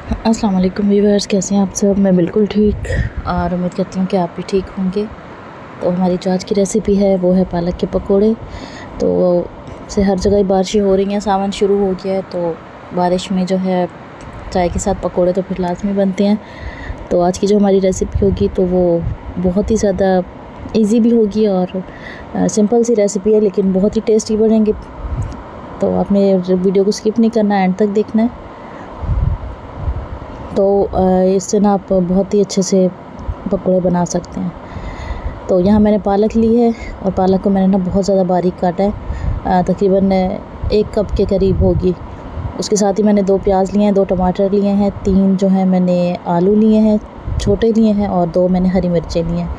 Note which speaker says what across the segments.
Speaker 1: अस्सलाम वालेकुम व्यूअर्स, कैसे हैं आप सब। मैं बिल्कुल ठीक और उम्मीद करती हूँ कि आप भी ठीक होंगे। तो हमारी जो आज की रेसिपी है वो है पालक के पकोड़े। तो से हर जगह ही बारिशें हो रही हैं, सावन शुरू हो गया है, तो बारिश में जो है चाय के साथ पकोड़े तो फिर लाजमी बनते हैं। तो आज की जो हमारी रेसिपी होगी तो वो बहुत ही ज़्यादा ईजी भी होगी और सिंपल सी रेसिपी है, लेकिन बहुत ही टेस्टी बनेंगे। तो आपने वीडियो को स्किप नहीं करना, एंड तक देखना है। तो इससे ना आप बहुत ही अच्छे से पकोड़े बना सकते हैं। तो यहाँ मैंने पालक ली है और पालक को मैंने ना बहुत ज़्यादा बारीक काटा है, तकरीबन 1 कप के करीब होगी। उसके साथ ही मैंने 2 प्याज लिए हैं, 2 टमाटर लिए हैं, 3 जो है मैंने आलू लिए हैं, छोटे लिए हैं, और 2 मैंने हरी मिर्चें ली हैं।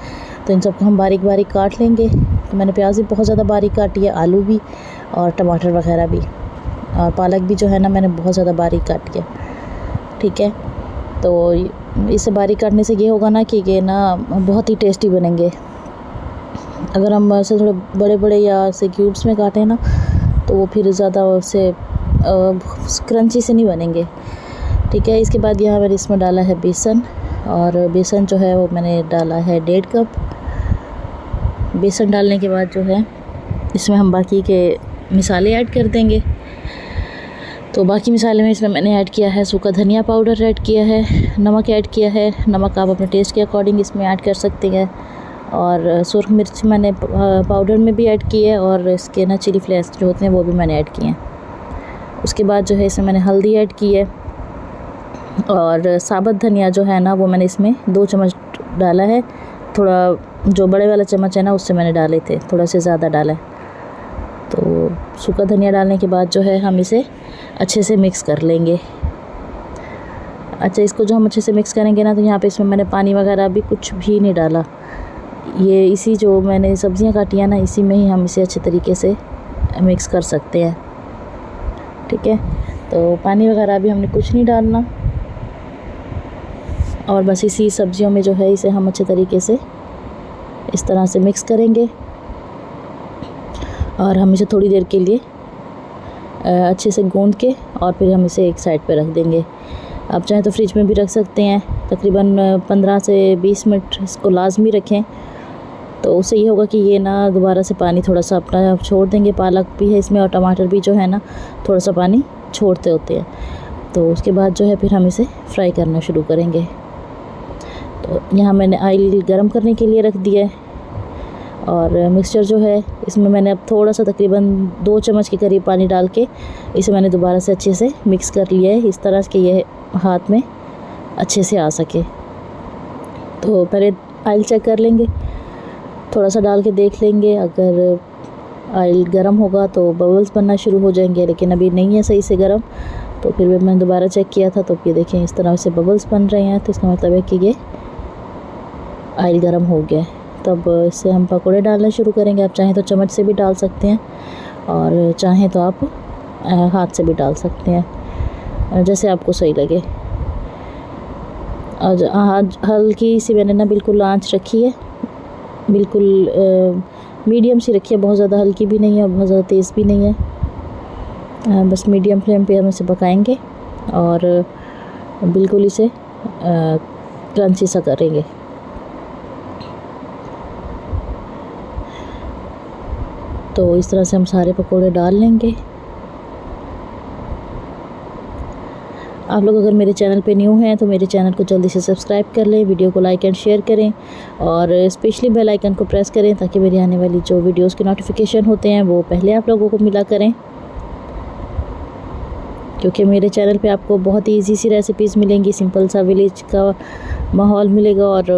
Speaker 1: तो इन सबको हम बारीक बारीक काट लेंगे। तो मैंने प्याज भी बहुत ज़्यादा बारीक काटी है, आलू भी और टमाटर वगैरह भी, और पालक भी जो है ना मैंने बहुत ज़्यादा बारीक काटी है। ठीक है, तो इसे बारीक काटने से ये होगा ना कि ये ना बहुत ही टेस्टी बनेंगे। अगर हम ऐसे थोड़े बड़े बड़े या ऐसे क्यूब्स में काटें ना तो वो फिर ज़्यादा से क्रंची से नहीं बनेंगे। ठीक है, इसके बाद यहाँ मैंने इसमें डाला है बेसन, और बेसन जो है वो मैंने डाला है 1.5 कप। बेसन डालने के बाद जो है इसमें हम बाकी के मसाले ऐड कर देंगे। तो बाकी मसाले में इसमें मैंने ऐड किया है सूखा धनिया पाउडर ऐड किया है, नमक ऐड किया है। नमक आप अपने टेस्ट के अकॉर्डिंग इसमें ऐड कर सकते हैं, और सुरख मिर्च मैंने पाउडर में भी ऐड की है, और इसके ना चिली फ्लेक्स जो होते हैं वो भी मैंने ऐड किए हैं। उसके बाद जो है इसमें मैंने हल्दी ऐड की है, और साबुत धनिया जो है ना वो मैंने इसमें 2 चम्मच डाला है। थोड़ा जो बड़े वाला चम्मच है ना उससे मैंने डाले थे, थोड़ा से ज़्यादा डाला है। तो सूखा धनिया डालने के बाद जो है हम इसे अच्छे से मिक्स कर लेंगे। अच्छा, इसको जो हम अच्छे से मिक्स करेंगे ना तो यहाँ पे इसमें मैंने पानी वगैरह भी कुछ भी नहीं डाला। ये इसी जो मैंने सब्जियां काटी हैं ना इसी में ही हम इसे अच्छे तरीके से मिक्स कर सकते हैं। ठीक है, तो पानी वगैरह भी हमने कुछ नहीं डालना, और बस इसी सब्जियों में जो है इसे हम अच्छे तरीके से इस तरह से मिक्स करेंगे, और हम इसे थोड़ी देर के लिए अच्छे से गूंद के और फिर हम इसे एक साइड पे रख देंगे। आप चाहें तो फ्रिज में भी रख सकते हैं, तकरीबन 15 से 20 मिनट इसको लाजमी रखें। तो उससे ये होगा कि ये ना दोबारा से पानी थोड़ा सा अपना छोड़ देंगे। पालक भी है इसमें और टमाटर भी जो है ना थोड़ा सा पानी छोड़ते होते हैं। तो उसके बाद जो है फिर हम इसे फ्राई करना शुरू करेंगे। तो यहाँ मैंने ऑयल गर्म करने के लिए रख दिया है, और मिक्सचर जो है इसमें मैंने अब थोड़ा सा तकरीबन 2 चम्मच के करीब पानी डाल के इसे मैंने दोबारा से अच्छे से मिक्स कर लिया है, इस तरह कि ये हाथ में अच्छे से आ सके। तो पहले ऑयल चेक कर लेंगे, थोड़ा सा डाल के देख लेंगे। अगर ऑयल गर्म होगा तो बबल्स बनना शुरू हो जाएंगे, लेकिन अभी नहीं है सही से गर्म। तो फिर मैंने दोबारा चेक किया था तो ये देखें इस तरह से बबल्स बन रहे हैं, तो इसका मतलब है कि ये ऑयल गर्म हो गया है। तब इससे हम पकोड़े डालना शुरू करेंगे। आप चाहें तो चम्मच से भी डाल सकते हैं, और चाहें तो आप हाथ से भी डाल सकते हैं, जैसे आपको सही लगे। और आज हल्की सी मैंने ना बिल्कुल आंच रखी है, बिल्कुल मीडियम सी रखी है, बहुत ज़्यादा हल्की भी नहीं है और बहुत ज़्यादा तेज़ भी नहीं है। बस मीडियम फ्लेम पे हम इसे पकाएंगे और बिल्कुल इसे क्रंची सा करेंगे। तो इस तरह से हम सारे पकोड़े डाल लेंगे। आप लोग अगर मेरे चैनल पे न्यू हैं तो मेरे चैनल को जल्दी से सब्सक्राइब कर लें, वीडियो को लाइक एंड शेयर करें, और स्पेशली बेल आइकन को प्रेस करें ताकि मेरी आने वाली जो वीडियोस के नोटिफिकेशन होते हैं वो पहले आप लोगों को मिला करें। क्योंकि मेरे चैनल पे आपको बहुत ही ईजी सी रेसिपीज़ मिलेंगी, सिंपल सा विलेज का माहौल मिलेगा, और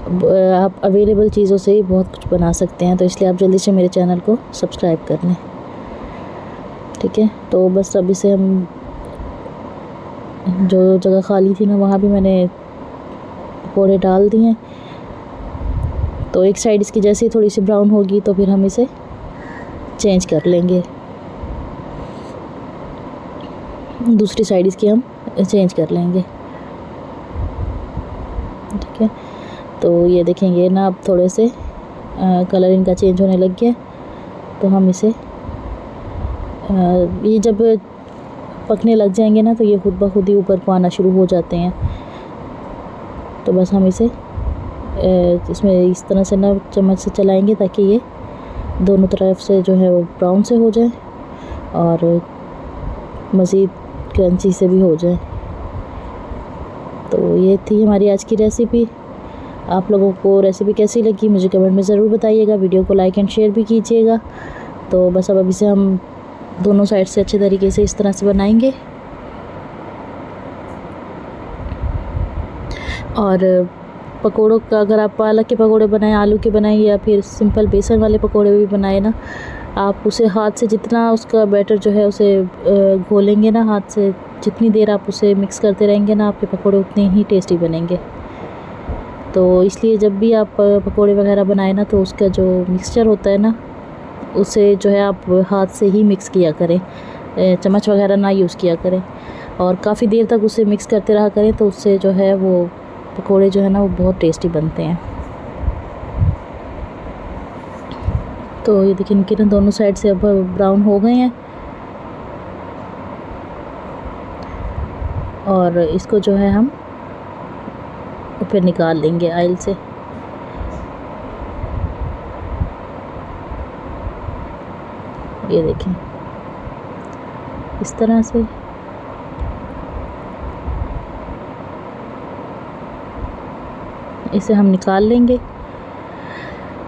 Speaker 1: आप अवेलेबल चीज़ों से ही बहुत कुछ बना सकते हैं। तो इसलिए आप जल्दी से मेरे चैनल को सब्सक्राइब कर लें। ठीक है, तो बस अब इसे हम जो जगह खाली थी ना वहाँ भी मैंने पकौड़े डाल दिए। तो एक साइड इसकी जैसे ही थोड़ी सी ब्राउन होगी तो फिर हम इसे चेंज कर लेंगे, दूसरी साइड इसकी हम चेंज कर लेंगे। ठीक है, तो ये देखेंगे ना अब थोड़े से कलर इनका चेंज होने लग गया। तो हम इसे ये जब पकने लग जाएंगे ना तो ये खुद ब खुद ही ऊपर को आना शुरू हो जाते हैं। तो बस हम इसे इसमें इस तरह से ना चम्मच से चलाएंगे ताकि ये दोनों तरफ से जो है वो ब्राउन से हो जाए और मज़ीद क्रंची से भी हो जाए। तो ये थी हमारी आज की रेसिपी। आप लोगों को रेसिपी कैसी लगी मुझे कमेंट में ज़रूर बताइएगा। वीडियो को लाइक एंड शेयर भी कीजिएगा। तो बस अब इसे हम दोनों साइड से अच्छे तरीके से इस तरह से बनाएंगे। और पकोड़ों का अगर आप पालक के पकोड़े बनाएं, आलू के बनाएं या फिर सिंपल बेसन वाले पकोड़े भी बनाएं ना, आप उसे हाथ से जितना उसका बैटर जो है उसे घोलेंगे ना, हाथ से जितनी देर आप उसे मिक्स करते रहेंगे ना, आपके पकोड़े उतने ही टेस्टी बनेंगे। तो इसलिए जब भी आप पकोड़े वगैरह बनाएं ना तो उसका जो मिक्सचर होता है ना उसे जो है आप हाथ से ही मिक्स किया करें, चम्मच वगैरह ना यूज़ किया करें। और काफ़ी देर तक उसे मिक्स करते रहा करें तो उससे जो है वो पकोड़े जो है ना वो बहुत टेस्टी बनते हैं। तो ये देखिए इनके ना दोनों साइड से अब ब्राउन हो गए हैं और इसको जो है हम फिर निकाल लेंगे ऑयल से। ये देखें इस तरह से। इसे हम निकाल लेंगे।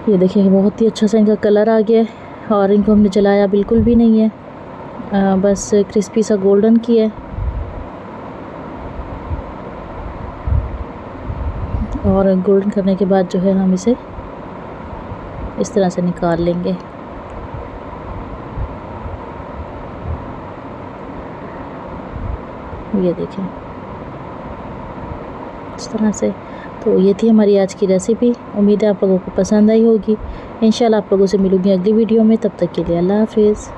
Speaker 1: ये देखिए बहुत ही अच्छा सा इनका कलर आ गया है और इनको हमने जलाया बिल्कुल भी नहीं है, बस क्रिस्पी सा गोल्डन किया है। और गोल्डन करने के बाद जो है हम इसे इस तरह से निकाल लेंगे। ये देखें इस तरह से। तो ये थी हमारी आज की रेसिपी। उम्मीद है आप लोगों को पसंद आई होगी। इंशाल्लाह आप लोगों से मिलूंगी अगली वीडियो में। तब तक के लिए अल्लाह हाफिज़।